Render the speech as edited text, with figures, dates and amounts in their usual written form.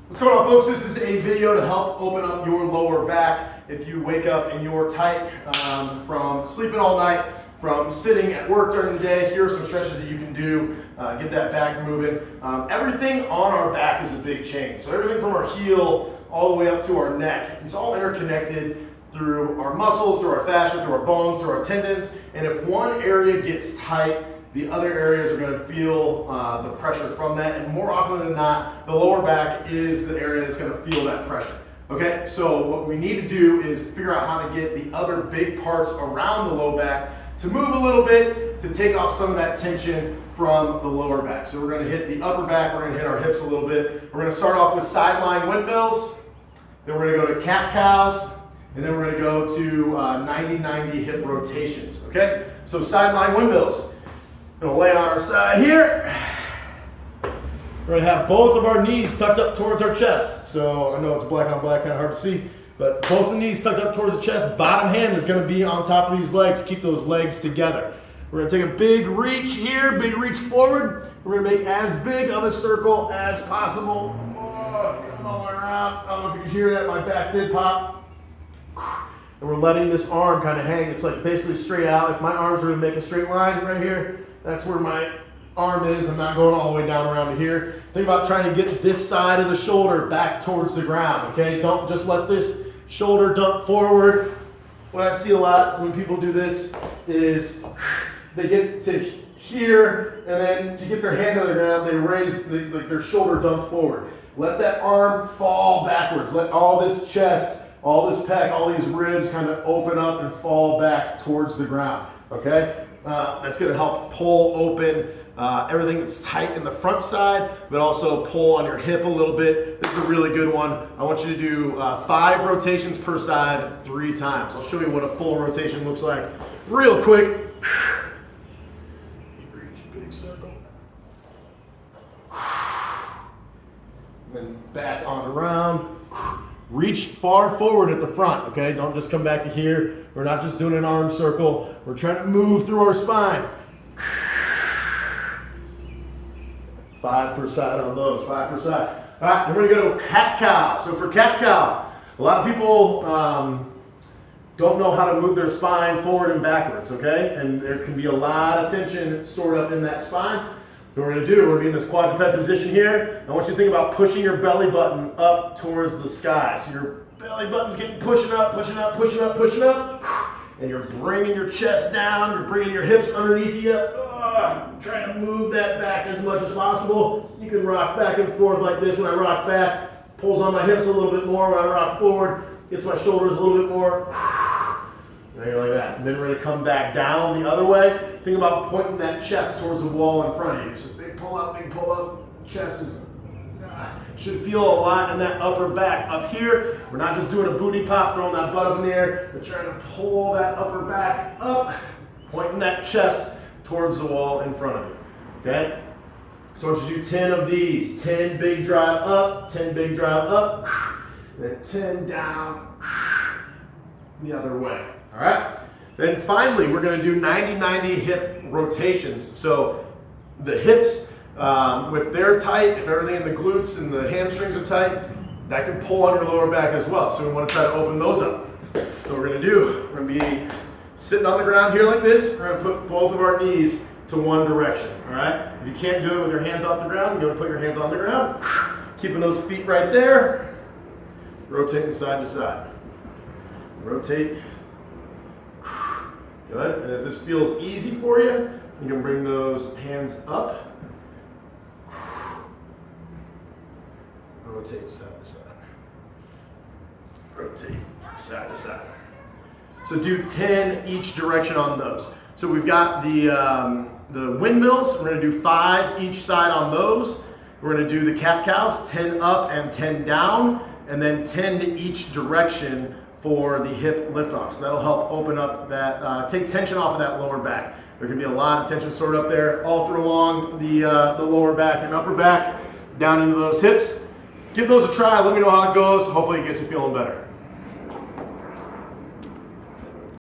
What's going on, folks? This is a video to help open up your lower back if you wake up and you're tight from sleeping all night, from sitting at work during the day. Here are some stretches that you can do, get that back moving. Everything on our back is a big chain. So everything from our heel all the way up to our neck, it's all interconnected through our muscles, through our fascia, through our bones, through our tendons. And if one area gets tight, the other areas are going to feel the pressure from that, and more often than not, the lower back is the area that's going to feel that pressure. Okay, so what we need to do is figure out how to get the other big parts around the low back to move a little bit, to take off some of that tension from the lower back. So we're going to hit the upper back, we're going to hit our hips a little bit. We're going to start off with sideline windmills, then we're going to go to cat cows, and then we're going to go to 90-90 hip rotations. Okay, so sideline windmills. We're gonna lay on our side here. We're gonna have both of our knees tucked up towards our chest. So I know it's black on black, kind of hard to see, but both the knees tucked up towards the chest. Bottom hand is gonna be on top of these legs. Keep those legs together. We're gonna take a big reach here, big reach forward. We're gonna make as big of a circle as possible. Oh, come all the way around. I don't know if you can hear that, my back did pop. And we're letting this arm kind of hang. It's like basically straight out. If my arms were to make a straight line right here, that's where my arm is. I'm not going all the way down around to here. Think about trying to get this side of the shoulder back towards the ground, okay? Don't just let this shoulder dump forward. What I see a lot when people do this is they get to here, and then to get their hand to the ground, they raise, like their shoulder dumps forward. Let that arm fall backwards. Let all this chest, all this pec, all these ribs kind of open up and fall back towards the ground, okay? That's going to help pull open everything that's tight in the front side, but also pull on your hip a little bit. This is a really good one. I want you to do 5 rotations per side 3 times. I'll show you what a full rotation looks like real quick. Reach, big circle. And then back on around. Reach far forward at the front, okay? Don't just come back to here. We're not just doing an arm circle. We're trying to move through our spine. 5 per side on those, 5 per side. All right, then we're gonna go cat cow. So for cat cow, a lot of people don't know how to move their spine forward and backwards, okay? And there can be a lot of tension stored up in that spine. What we're going to do, we're going to be in this quadruped position here. I want you to think about pushing your belly button up towards the sky. So your belly button's getting pushing up, pushing up, pushing up, pushing up. And you're bringing your chest down, you're bringing your hips underneath you. Trying to move that back as much as possible. You can rock back and forth like this. When I rock back, pulls on my hips a little bit more. When I rock forward, gets my shoulders a little bit more. Right like that. And then we're going to come back down the other way. Think about pointing that chest towards the wall in front of you. So big pull up. Chest is should feel a lot in that upper back. Up here, we're not just doing a booty pop, throwing that butt up in the air. We're trying to pull that upper back up, pointing that chest towards the wall in front of you. Okay? So I want you to do 10 of these. 10 big drive up, 10 big drive up, then 10 down the other way. All right? Then finally, we're going to do 90-90 hip rotations. So the hips, if they're tight, if everything in the glutes and the hamstrings are tight, that can pull on your lower back as well. So we want to try to open those up. So what we're going to do, we're going to be sitting on the ground here like this. We're going to put both of our knees to one direction. All right? If you can't do it with your hands off the ground, you're going to put your hands on the ground. Keeping those feet right there. Rotating side to side. Rotate. Good. And if this feels easy for you, you can bring those hands up. Rotate side to side. Rotate side to side. So do 10 each direction on those. So we've got the windmills. We're going to do 5 each side on those. We're going to do the cat cows, 10 up and 10 down, and then 10 to each direction for the hip liftoff. So that'll help open up that, take tension off of that lower back. There can be a lot of tension stored up there, all through along the lower back and upper back, down into those hips. Give those a try. Let me know how it goes. Hopefully it gets you feeling better.